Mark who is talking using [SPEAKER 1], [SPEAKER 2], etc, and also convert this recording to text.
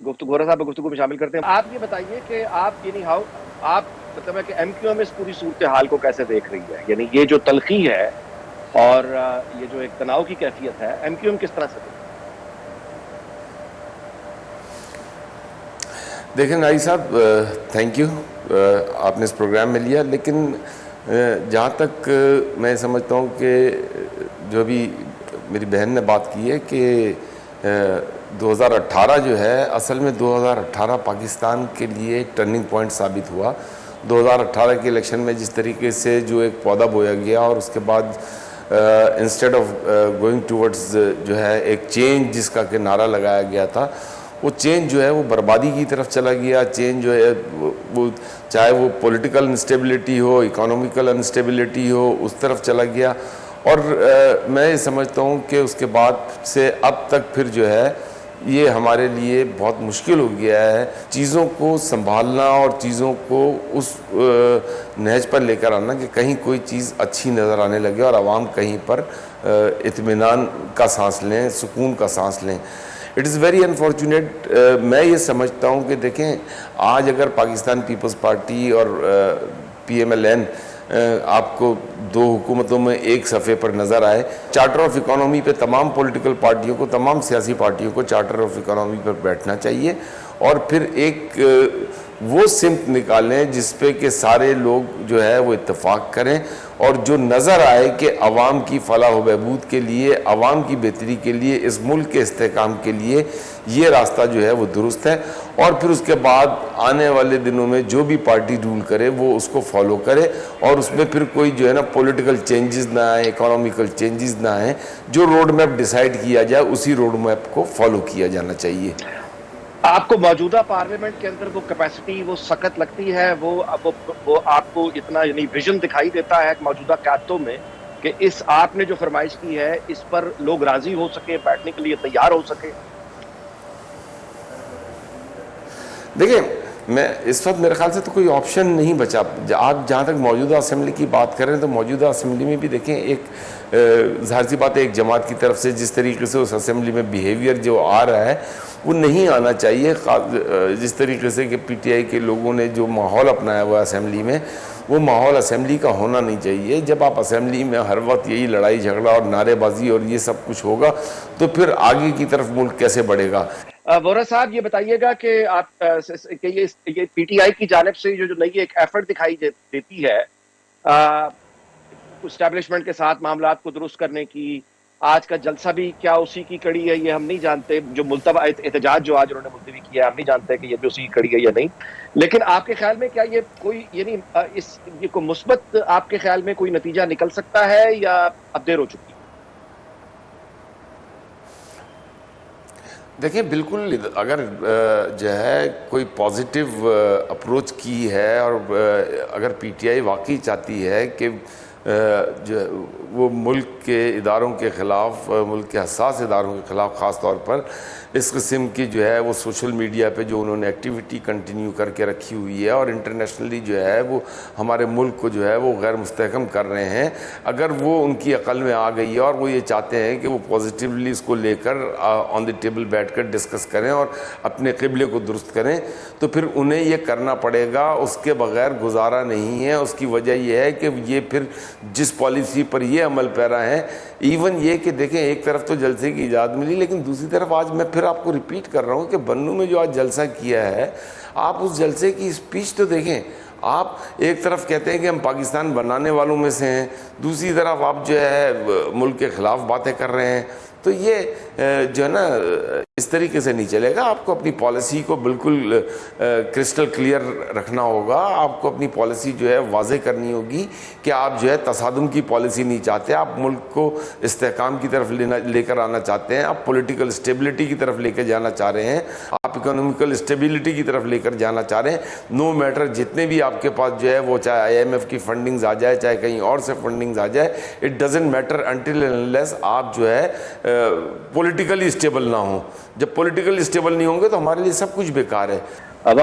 [SPEAKER 1] گورا صاحب گفتگو میں شامل کرتے ہیں. آپ یہ بتائیے کہ آپ یعنی آپ مطلب ہے کہ ایم کیو ایم اس پوری صورتحال کو کیسے دیکھ رہی ہے؟ یعنی یہ جو تلخی ہے اور یہ جو ایک تناؤ کی کیفیت ہے، ایم کیو ایم کس طرح سے دیکھ؟
[SPEAKER 2] دیکھیں نائی صاحب، تھینک یو، آپ نے اس پروگرام میں لیا. لیکن جہاں تک میں سمجھتا ہوں کہ جو بھی میری بہن نے بات کی ہے کہ 2018 جو ہے، اصل میں 2018 پاکستان کے لیے ایک ٹرننگ پوائنٹ ثابت ہوا. 2018 کے الیکشن میں جس طریقے سے جو ایک پودا بویا گیا اور اس کے بعد انسٹیڈ آف گوئنگ ٹورڈز جو ہے ایک چینج جس کا کہ نعرہ لگایا گیا تھا، وہ چینج جو ہے وہ بربادی کی طرف چلا گیا. چینج جو ہے وہ چاہے وہ پولیٹیکل انسٹیبلٹی ہو، اکانومیکل انسٹیبلٹی ہو، اس طرف چلا گیا. اور میں یہ سمجھتا ہوں کہ اس کے بعد سے اب تک پھر جو ہے یہ ہمارے لیے بہت مشکل ہو گیا ہے چیزوں کو سنبھالنا اور چیزوں کو اس نہج پر لے کر آنا کہ کہیں کوئی چیز اچھی نظر آنے لگے اور عوام کہیں پر اطمینان کا سانس لیں، سکون کا سانس لیں. It is very unfortunate. میں یہ سمجھتا ہوں کہ دیکھیں، آج اگر پاکستان پیپلز پارٹی اور پی ایم ایل این آپ کو دو حکومتوں میں ایک صفحے پر نظر آئے، چارٹر آف اکانومی پہ تمام پولیٹیکل پارٹیوں کو، تمام سیاسی پارٹیوں کو چارٹر آف اکانومی پر بیٹھنا چاہیے اور پھر ایک وہ سمت نکالیں جس پہ کہ سارے لوگ جو ہے وہ اتفاق کریں اور جو نظر آئے کہ عوام کی فلاح و بہبود کے لیے، عوام کی بہتری کے لیے، اس ملک کے استحکام کے لیے یہ راستہ جو ہے وہ درست ہے. اور پھر اس کے بعد آنے والے دنوں میں جو بھی پارٹی رول کرے وہ اس کو فالو کرے اور اس میں پھر کوئی جو ہے نا پولیٹیکل چینجز نہ آئیں، اکانومیکل چینجز نہ آئیں. جو روڈ میپ ڈیسائیڈ کیا جائے اسی روڈ میپ کو فالو کیا جانا چاہیے.
[SPEAKER 1] آپ کو موجودہ پارلیمنٹ کے اندر وہ کیپیسٹی، وہ سخت لگتی ہے؟ وہ آپ کو اتنا یعنی ویژن دکھائی دیتا ہے موجودہ قیادتوں میں کہ اس آپ نے جو فرمائش کی ہے اس پر لوگ راضی ہو سکے، بیٹھنے کے لیے تیار ہو سکے؟
[SPEAKER 2] دیکھیں، میں اس وقت میرے خیال سے تو کوئی آپشن نہیں بچا. آپ جہاں تک موجودہ اسمبلی کی بات کریں تو موجودہ اسمبلی میں بھی دیکھیں ایک ظاہر سی بات ہے ایک جماعت کی طرف سے جس طریقے سے اس اسمبلی میں بیہیویئر جو آ رہا ہے وہ نہیں آنا چاہیے. جس طریقے سے کہ پی ٹی آئی کے لوگوں نے جو ماحول اپنایا ہوا اسمبلی میں، وہ ماحول اسمبلی کا ہونا نہیں چاہیے. جب آپ اسمبلی میں ہر وقت یہی لڑائی جھگڑا اور نعرے بازی اور یہ سب کچھ ہوگا تو پھر آگے کی طرف ملک کیسے بڑھے گا؟
[SPEAKER 1] وورا صاحب یہ بتائیے گا کہ آپ کہ یہ پی ٹی آئی کی جانب سے جو نئی ایک ایفرٹ دکھائی دیتی ہے اسٹیبلشمنٹ کے ساتھ معاملات کو درست کرنے کی، آج کا جلسہ بھی کیا اسی کی کڑی ہے یہ ہم نہیں جانتے. جو ملتوی احتجاج جو آج انہوں نے ملتوی کیا ہم نہیں جانتے کہ یہ بھی اسی کی کڑی ہے یا نہیں. لیکن آپ کے خیال میں کیا یہ کوئی یعنی یہ کوئی مثبت آپ کے خیال میں کوئی نتیجہ نکل سکتا ہے یا اب دیر ہو چکی؟
[SPEAKER 2] دیکھیں، بالکل اگر جو ہے کوئی پازیٹیو اپروچ کی ہے اور اگر پی ٹی آئی واقعی چاہتی ہے کہ جو وہ ملک کے اداروں کے خلاف، ملک کے حساس اداروں کے خلاف خاص طور پر اس قسم کی جو ہے وہ سوشل میڈیا پہ جو انہوں نے ایکٹیویٹی کنٹینیو کر کے رکھی ہوئی ہے اور انٹرنیشنلی جو ہے وہ ہمارے ملک کو جو ہے وہ غیر مستحکم کر رہے ہیں، اگر وہ ان کی عقل میں آ گئی ہے اور وہ یہ چاہتے ہیں کہ وہ پازیٹیولی اس کو لے کر آن دی ٹیبل بیٹھ کر ڈسکس کریں اور اپنے قبلے کو درست کریں، تو پھر انہیں یہ کرنا پڑے گا. اس کے بغیر گزارا نہیں ہے. اس کی وجہ یہ ہے کہ یہ پھر جس پالیسی پر یہ عمل پیرا ہیں، ایون یہ کہ دیکھیں ایک طرف تو جلسے کی اجازت ملی لیکن دوسری طرف آج میں پھر آپ کو ریپیٹ کر رہا ہوں کہ بنوں میں جو آج جلسہ کیا ہے، آپ اس جلسے کی اسپیچ تو دیکھیں. آپ ایک طرف کہتے ہیں کہ ہم پاکستان بنانے والوں میں سے ہیں، دوسری طرف آپ جو ہے ملک کے خلاف باتیں کر رہے ہیں. تو یہ جو ہے نا اس طریقے سے نہیں چلے گا. آپ کو اپنی پالیسی کو بالکل کرسٹل کلیئر رکھنا ہوگا. آپ کو اپنی پالیسی جو ہے واضح کرنی ہوگی کہ آپ جو ہے تصادم کی پالیسی نہیں چاہتے، آپ ملک کو استحکام کی طرف لے کر آنا چاہتے ہیں، آپ پولیٹیکل اسٹیبلٹی کی طرف لے کے جانا چاہ رہے ہیں، آپ اکنامیکل اسٹیبلٹی کی طرف لے کر جانا چاہ رہے ہیں. نو میٹر جتنے بھی آپ کے پاس جو ہے وہ چاہے آئی ایم ایف کی فنڈنگز آ جائے، چاہے کہیں اور سے فنڈنگز آ جائے، it doesn't matter until unless آپ جو ہے پولیٹیکلی اسٹیبل نہ ہوں. جب پولیٹیکلی اسٹیبل نہیں ہوں گے تو ہمارے لیے سب کچھ بیکار ہے.